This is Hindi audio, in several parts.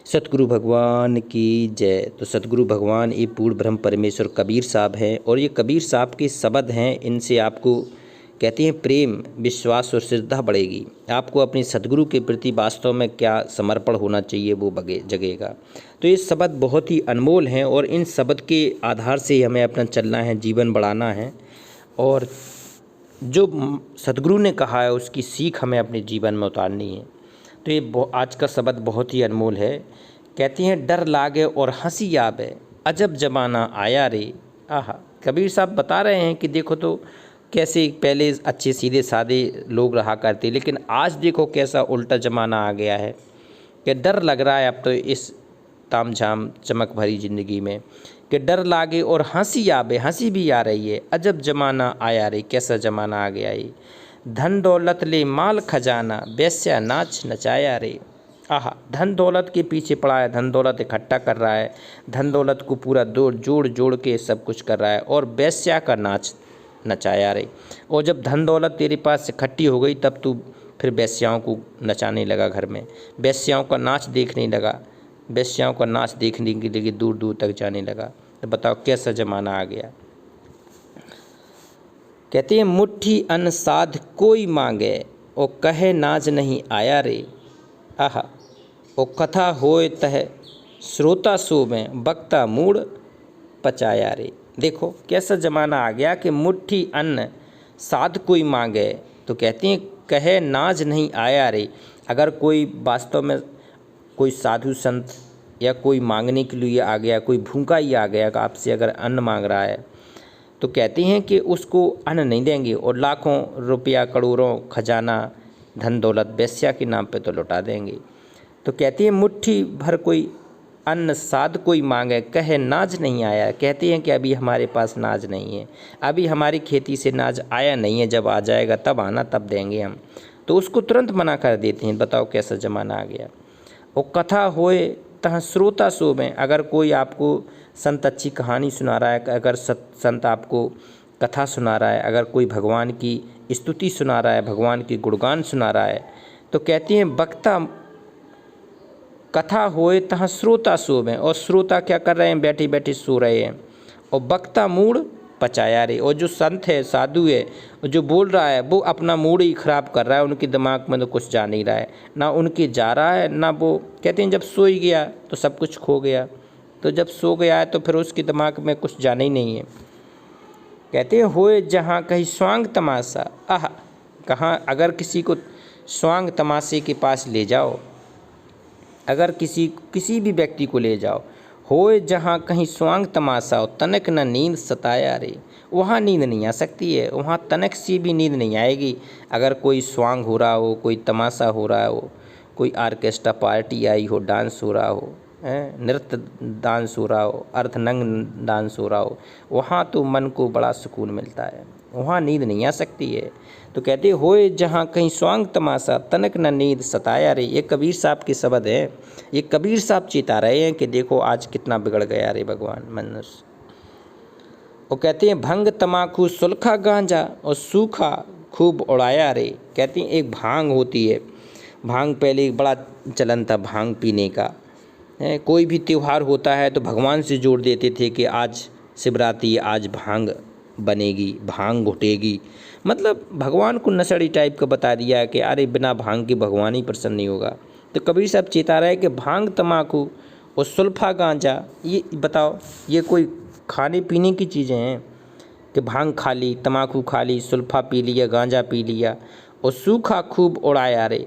सतगुरु भगवान की जय। तो सतगुरु भगवान ये पूर्ण ब्रह्म परमेश्वर कबीर साहब हैं और ये कबीर साहब के शब्द हैं। इनसे आपको कहते हैं प्रेम, विश्वास और श्रद्धा बढ़ेगी। आपको अपने सतगुरु के प्रति वास्तव में क्या समर्पण होना चाहिए वो जगेगा। तो ये शब्द बहुत ही अनमोल हैं और इन शब्द के आधार से हमें अपना चलना है, जीवन बढ़ाना है और जो सतगुरु ने कहा है उसकी सीख हमें अपने जीवन में उतारनी है। तो ये आज का शब्द बहुत ही अनमोल है। कहती हैं डर लागे और हंसी आवे, अजब जमाना आया रे। आहा, कबीर साहब बता रहे हैं कि देखो तो कैसे पहले अच्छे सीधे सादे लोग रहा करते, लेकिन आज देखो कैसा उल्टा ज़माना आ गया है कि डर लग रहा है अब तो इस तामझाम चमक भरी ज़िंदगी में कि डर लागे और हंसी आवे, हंसी भी आ रही है। अजब जमाना आया रे, कैसा ज़माना आ गया ये। धन दौलत ले माल खजाना, बेस्या नाच नचाया रे। आहा, धन दौलत के पीछे पड़ा है, धन दौलत इकट्ठा कर रहा है, धन दौलत को पूरा जोड़ जोड़ के सब कुछ कर रहा है और बेस्या का नाच नचाया रे। और जब धन दौलत तेरे पास इकट्ठी हो गई तब तू फिर बेस्याओं को नचाने लगा, घर में बेस्याओं का नाच देखने लगा, बेस्याओं का नाच देखने के लिए दूर दूर तक जाने लगा। तो बताओ कैसा ज़माना आ गया। कहते हैं मुट्ठी अन्न साध कोई मांगे, ओ कहे नाज नहीं आया रे। आहा, ओ कथा होए तह श्रोता सो में, बक्ता मूड पचाया रे। देखो कैसा ज़माना आ गया कि मुट्ठी अन्न साध कोई मांगे, तो कहते हैं कहे नाज नहीं आया रे। अगर कोई वास्तव में कोई साधु संत या कोई मांगने के लिए आ गया, कोई भूखा ही आ गया कि आपसे अगर अन्न मांग रहा है, तो कहते हैं कि उसको अन्न नहीं देंगे और लाखों रुपया, करोड़ों खजाना, धन दौलत बेस्या के नाम पे तो लौटा देंगे। तो कहते हैं मुट्ठी भर कोई अन्न साध कोई मांगे, कहे नाज नहीं आया। कहते हैं कि अभी हमारे पास नाज नहीं है, अभी हमारी खेती से नाज आया नहीं है, जब आ जाएगा तब आना, तब देंगे हम। तो उसको तुरंत मना कर देते हैं। बताओ कैसा ज़माना आ गया। और कथा होए तहाँ श्रोता सो में, अगर कोई आपको संत अच्छी कहानी सुना रहा है, अगर संत आपको कथा सुना रहा है, अगर कोई भगवान की स्तुति सुना रहा है, भगवान की गुणगान सुना रहा है, तो कहती हैं बक्ता कथा होए तहाँ श्रोता सो में। और श्रोता क्या कर रहे हैं, बैठे बैठे सो रहे हैं। और बक्ता मूड पचाया रे। और जो संत है, साधु है, जो बोल रहा है वो अपना मूड ही खराब कर रहा है, उनके दिमाग में तो कुछ जा नहीं रहा है, ना उनके जा रहा है ना वो। कहते हैं जब सो ही गया तो सब कुछ खो गया, तो जब सो गया है तो फिर उसके दिमाग में कुछ जाना ही नहीं है। कहते हैं होए जहाँ कहीं स्वांग तमाशा। आह, कहाँ अगर किसी को स्वांग तमाशे के पास ले जाओ, अगर किसी भी व्यक्ति को ले जाओ, होए जहाँ कहीं स्वांग तमाशा हो, तनक न नींद सताया रे। वहाँ नींद नहीं आ सकती है, वहाँ तनक सी भी नींद नहीं आएगी। अगर कोई स्वांग हो रहा हो, कोई तमाशा हो रहा हो, कोई आर्केस्ट्रा पार्टी आई हो, डांस हो रहा हो, नृत्य डांस हो रहा हो, अर्धनग्न डांस हो रहा हो, वहाँ तो मन को बड़ा सुकून मिलता है, वहाँ नींद नहीं आ सकती है। तो कहते होए जहाँ कहीं स्वांग तमाशा, तनक न नींद सताया रे। ये कबीर साहब के शब्द है। ये कबीर साहब चेता रहे हैं कि देखो आज कितना बिगड़ गया रे भगवान मनुष्य। वो कहते हैं भंग तमाकू सुलखा गांजा, और सूखा खूब उड़ाया रे। कहते हैं एक भांग होती है, भांग पहले एक बड़ा चलन था भांग पीने का। कोई भी त्यौहार होता है तो भगवान से जोड़ देते थे कि आज शिवरात्रि, आज भांग बनेगी, भांग घुटेगी। मतलब भगवान को नशड़ी टाइप का बता दिया कि अरे बिना भांग के भगवान ही प्रसन्न नहीं होगा। तो कबीर साहब चेता रहे कि भांग तमाकू और सुल्फा गांजा, ये बताओ ये कोई खाने पीने की चीज़ें हैं कि भांग खा ली, तमाकू खा ली, सुल्फा पी लिया, गांजा पी लिया और सूखा खूब उड़ाया रे।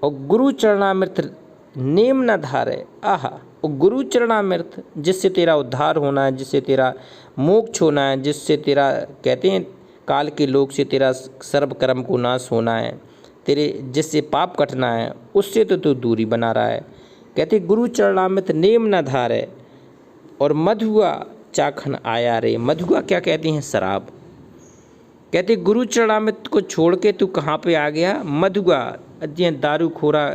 और गुरु चरणामृत नेम न धारे। आहा, और गुरु चरणामृत जिससे तेरा उद्धार होना है, जिससे तेरा मोक्ष होना है, जिससे तेरा कहते हैं काल के लोक से तेरा सर्व कर्म को नाश होना है, तेरे जिससे पाप कटना है, उससे तो तू दूरी बना रहा है। कहते गुरु चरणामृत नेम न धारे और मधुआ चाखन आया रे। मधुआ क्या कहते हैं, शराब। कहते गुरु चरणामृत को छोड़ के तू कहाँ पे आ गया, मधुआ। दारू खोरा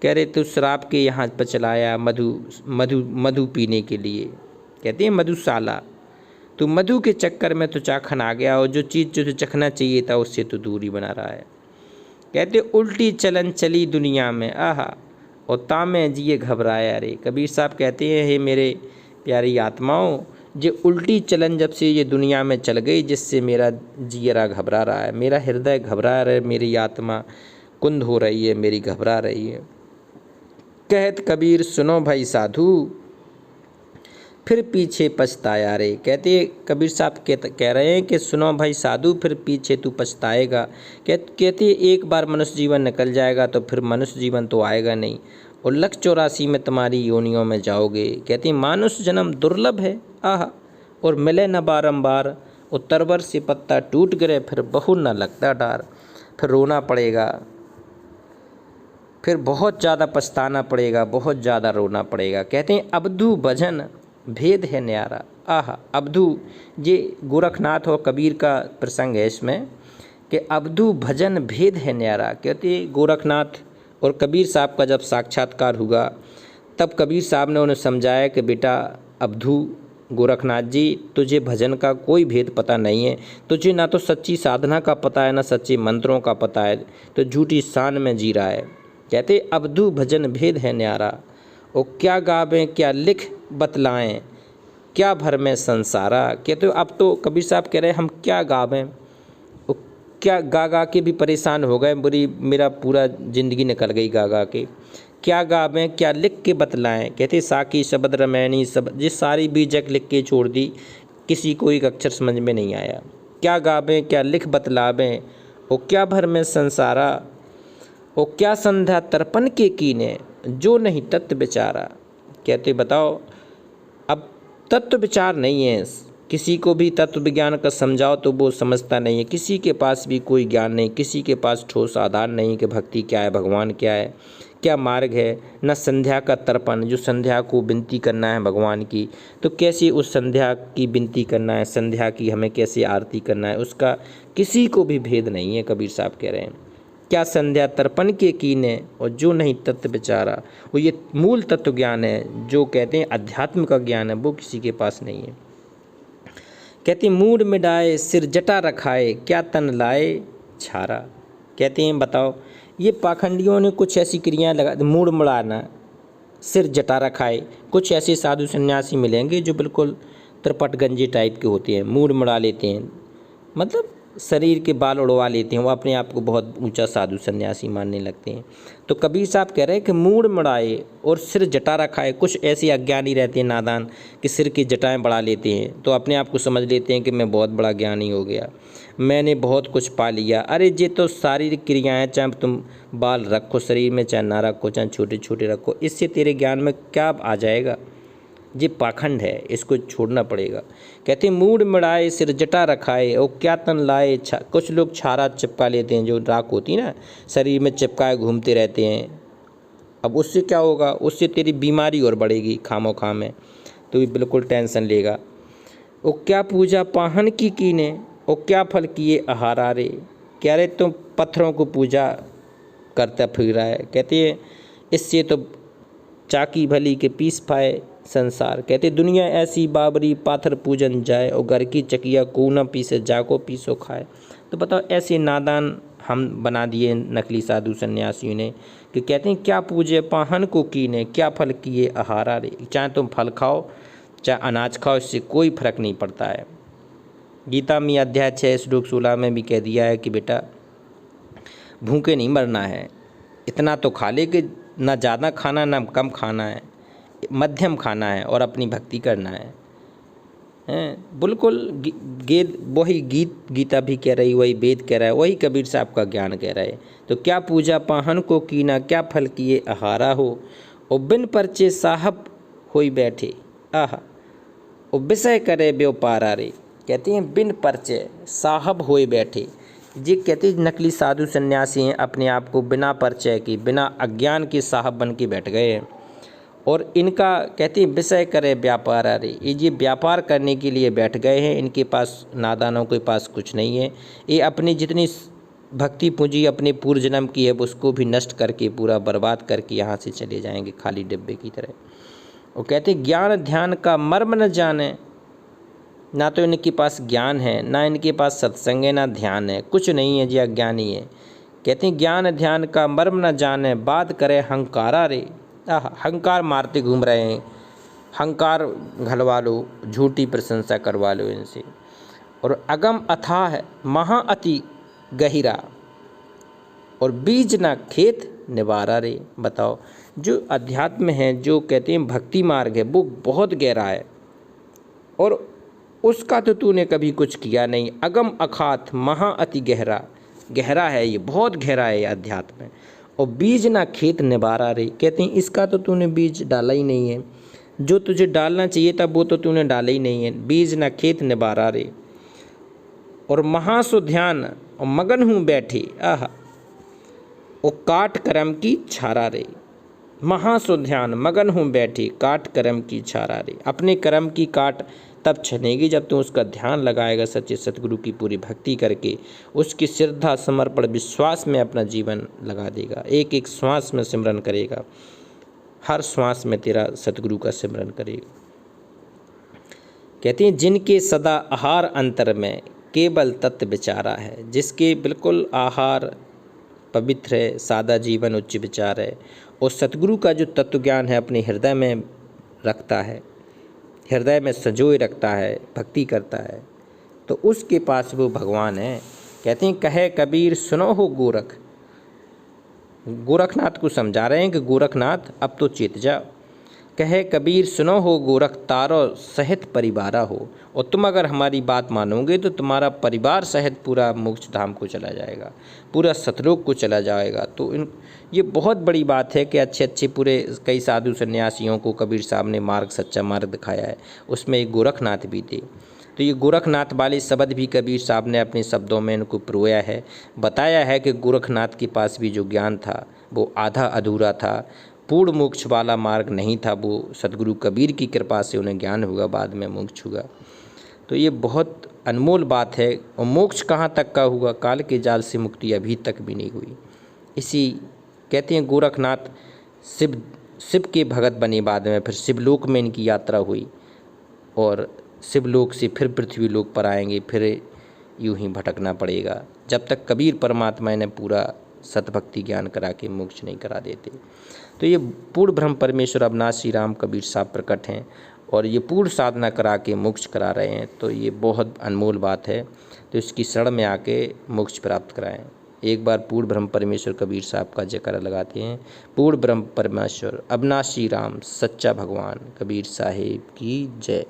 कह रहे तो शराब के यहाँ पर चलाया, मधु पीने के लिए। कहते हैं मधुशाला। तो मधु के चक्कर में तो चाखन आ गया और जो चीज़ जो चखना चाहिए था उससे तो दूरी बना रहा है। कहते उल्टी चलन चली दुनिया में। आहा, और तामे जिए घबराया रे। कबीर साहब कहते हैं, हे मेरे प्यारी आत्माओं, ये उल्टी चलन जब से ये दुनिया में चल गई, जिससे मेरा जियरा घबरा रहा है, मेरा हृदय घबरा रहा है, मेरी आत्मा कुंद हो रही है, मेरी घबरा रही है। कहत कबीर सुनो भाई साधु, फिर पीछे पछताया रे। कहते कबीर साहब कह रहे हैं कि सुनो भाई साधु, फिर पीछे तू पछताएगा। कहते एक बार मनुष्य जीवन निकल जाएगा तो फिर मनुष्य जीवन तो आएगा नहीं, और 184 में तुम्हारी योनियों में जाओगे। कहते मानुष जन्म दुर्लभ है, आह, और मिले न बारंबार। उत्तरवर से पत्ता टूट गिरे, फिर बहु न लगता डार। फिर रोना पड़ेगा, फिर बहुत ज़्यादा पछताना पड़ेगा, बहुत ज़्यादा रोना पड़ेगा। कहते हैं अबधू भजन भेद है न्यारा। आह, अबधू, ये गोरखनाथ और कबीर का प्रसंग है इसमें कि अबधू भजन भेद है न्यारा। कहते गोरखनाथ और कबीर साहब का जब साक्षात्कार हुआ, तब कबीर साहब ने उन्हें समझाया कि बेटा अबधू गोरखनाथ जी, तुझे भजन का कोई भेद पता नहीं है, तुझे ना तो सच्ची साधना का पता है, ना सच्चे मंत्रों का पता है, तो झूठी शान में जी रहा है। कहते अबधू भजन भेद है न्यारा, और क्या गावें क्या लिख बतलाएं, क्या भर में संसारा। कहते अब तो कबीर साहब कह रहे हैं हम क्या गावें, क्या गा गा के भी परेशान हो गए, मेरा पूरा ज़िंदगी निकल गई गा गा के। क्या गावें क्या लिख के बतलाएं। कहते साकी शब्द रमैनी सब, ये सारी बीजक लिख के छोड़ दी, किसी को एक अक्षर समझ में नहीं आया। क्या गावें क्या लिख बतलावें, और क्या भर में संसारा, और क्या संध्या तर्पण के कीने, जो नहीं तत्व विचारा। कहते बताओ अब तत्व विचार नहीं है, किसी को भी तत्व विज्ञान का समझाओ तो वो समझता नहीं है, किसी के पास भी कोई ज्ञान नहीं, किसी के पास ठोस आधार नहीं कि भक्ति क्या है, भगवान क्या है, क्या मार्ग है। न संध्या का तर्पण, जो संध्या को विनती करना है भगवान की, तो कैसे उस संध्या की विनती करना है, संध्या की हमें कैसे आरती करना है, उसका किसी को भी भेद नहीं है। कबीर साहब कह रहे हैं क्या संध्या तर्पण के कीने, और जो नहीं तत्व विचारा। वो ये मूल तत्व ज्ञान है, जो कहते हैं अध्यात्म का ज्ञान है, वो किसी के पास नहीं है। कहते मूड मिटाए सिर जटा रखाए, क्या तन लाए छारा। कहते हैं बताओ ये पाखंडियों ने कुछ ऐसी क्रियाएं लगा, मूड मुड़ाना, सिर जटा रखाए। कुछ ऐसे साधु सन्यासी मिलेंगे जो बिल्कुल त्रिपट गंजे टाइप के होते हैं, मूड मुड़ा लेते हैं, मतलब शरीर के बाल उड़वा लेते हैं, वो अपने आप को बहुत ऊंचा साधु सन्यासी मानने लगते हैं। तो कबीर साहब कह रहे हैं कि मूड मुड़ाए और सिर जटा रखाए। कुछ ऐसे अज्ञानी रहते हैं नादान कि सिर की जटाएं बढ़ा लेते हैं, तो अपने आप को समझ लेते हैं कि मैं बहुत बड़ा ज्ञानी हो गया, मैंने बहुत कुछ पा लिया। अरे ये तो शारीरिक क्रियाएँ, चाहे तुम बाल रखो शरीर में, चाहे ना रखो, चाहे छोटे छोटे रखो, इससे तेरे ज्ञान में क्या आ जाएगा। ये पाखंड है, इसको छोड़ना पड़ेगा। कहते मूड मिड़ाए सिर जटा रखाए, और क्या तन लाए कुछ लोग छारा चिपका लेते हैं, जो राख होती है ना शरीर में चिपकाए घूमते रहते हैं। अब उससे क्या होगा, उससे तेरी बीमारी और बढ़ेगी खामो खाम में, तो ये बिल्कुल टेंशन लेगा। और क्या पूजा पाहन की कीने, और क्या फल किए आहारा रे। कह रहे तुम पत्थरों को पूजा करता फिर रहा है। कहते हैं इससे तो चाकी भली के पीस पाए संसार। कहते दुनिया ऐसी बाबरी पाथर पूजन जाए, और घर की चकिया को न पीसे जाको पीसो खाए। तो बताओ ऐसे नादान हम बना दिए नकली साधु सन्यासियों ने कि कहते हैं क्या पूजे पाहन को कीने, क्या फल किए आहारा रे। चाहे तुम फल खाओ चाहे अनाज खाओ, इससे कोई फर्क नहीं पड़ता है। गीता में अध्याय 6 श्लोक 16 में भी कह दिया है कि बेटा भूखे नहीं मरना है, इतना तो खा ले कि ना ज़्यादा खाना ना कम खाना है, मध्यम खाना है और अपनी भक्ति करना है। बिल्कुल वही गीता भी कह रही, वही वेद कह रहा है, वही कबीर साहब का ज्ञान कह रहा है। तो क्या पूजा पाहन को कीना, क्या फल किए आहारा हो, और बिन परचे साहब होई बैठे, आह, और विषय करे व्यापारा रे। कहते हैं बिन परचे साहब होए बैठे। ये कहते नकली साधु सन्यासी हैं, अपने आप को बिना परिचय की, बिना अज्ञान के साहब बन के बैठ गए हैं। और इनका कहते हैं विषय करे व्यापार, अरे ये व्यापार करने के लिए बैठ गए हैं। इनके पास, नादानों के पास कुछ नहीं है। ये अपनी जितनी भक्ति पूंजी अपने पूर्व जन्म की है उसको भी नष्ट करके, पूरा बर्बाद करके यहाँ से चले जाएंगे खाली डिब्बे की तरह। वो कहते ज्ञान ध्यान का मर्म न जाने, ना तो इनके पास ज्ञान है, ना इनके पास सत्संग है, ना ध्यान है, कुछ नहीं है जी, अज्ञानी है। कहते हैं ज्ञान ध्यान का मर्म न जाने, बात करे हंकारा रे। हंकार मारते घूम रहे हैं, हंकार घलवा लो, झूठी प्रशंसा करवा लो इनसे। और अगम अथाह महा अति गहिरा, और बीज ना खेत निवारा रे। बताओ, जो अध्यात्म है, जो कहते हैं भक्ति मार्ग है, वो बहुत गहरा है और उसका तो तूने कभी कुछ किया नहीं। अगम अखात महा अति गहरा, गहरा है ये, बहुत गहरा है ये अध्यात्म। और बीज ना खेत निवारा रे, कहते हैं इसका तो तूने बीज डाला ही नहीं है, जो तुझे डालना चाहिए था वो तो तूने डाला ही नहीं है। बीज ना खेत निवारा रे, और महासु ध्यान और मगन हूँ बैठे, ओ काट करम की छारा रे। महासु ध्यान मगन हूँ बैठे, काट करम की छारा रे। अपने कर्म की काट तब छनेगी जब तू उसका ध्यान लगाएगा, सच्चे सतगुरु की पूरी भक्ति करके, उसकी श्रद्धा समर्पण विश्वास में अपना जीवन लगा देगा। एक एक श्वास में सिमरन करेगा, हर श्वास में तेरा सतगुरु का सिमरन करेगा। कहते हैं जिनके सदा आहार अंतर में केवल तत्व विचारा है, जिसके बिल्कुल आहार पवित्र है, सादा जीवन, उच्च विचार है, और सतगुरु का जो तत्व ज्ञान है अपने हृदय में रखता है, हृदय में संजोए रखता है, भक्ति करता है, तो उसके पास वो भगवान है। कहते हैं कहे कबीर सुनो हो गोरख, गोरखनाथ को समझा रहे हैं कि गोरखनाथ अब तो चेत जाओ। कहे कबीर सुनो हो गोरख, तारो सहित परिवारा हो, और तुम अगर हमारी बात मानोगे तो तुम्हारा परिवार सहित पूरा मोक्ष धाम को चला जाएगा, पूरा सतलोक को चला जाएगा। तो ये बहुत बड़ी बात है कि अच्छे अच्छे पूरे कई साधु सन्यासियों को कबीर साहब ने मार्ग, सच्चा मार्ग दिखाया है, उसमें एक गोरखनाथ भी थे। तो ये गोरखनाथ वाले शब्द भी कबीर साहब ने अपने शब्दों में इनको पिरोया है, बताया है कि गोरखनाथ के पास भी जो ज्ञान था वो आधा अधूरा था, पूर्ण मोक्ष वाला मार्ग नहीं था, वो सतगुरु कबीर की कृपा से उन्हें ज्ञान हुआ, बाद में मोक्ष हुआ। तो ये बहुत अनमोल बात है। और मोक्ष कहाँ तक का हुआ, काल के जाल से मुक्ति अभी तक भी नहीं हुई। इसी कहते हैं गोरखनाथ शिव के भगत बने, बाद में फिर शिवलोक में इनकी यात्रा हुई, और शिवलोक से फिर पृथ्वी लोक पर आएंगे, फिर यूं ही भटकना पड़ेगा जब तक कबीर परमात्मा ने पूरा सतभक्ति ज्ञान करा के मोक्ष नहीं करा देते। तो ये पूर्ण ब्रह्म परमेश्वर अविनाशी राम कबीर साहब प्रकट हैं और ये पूर्ण साधना करा के मोक्ष करा रहे हैं। तो ये बहुत अनमोल बात है, तो इसकी शरण में आके मोक्ष प्राप्त कराएं। एक बार पूर्ण ब्रह्म परमेश्वर कबीर साहब का जयकारा लगाते हैं। पूर्ण ब्रह्म परमेश्वर अविनाशी राम सच्चा भगवान कबीर साहिब की जय।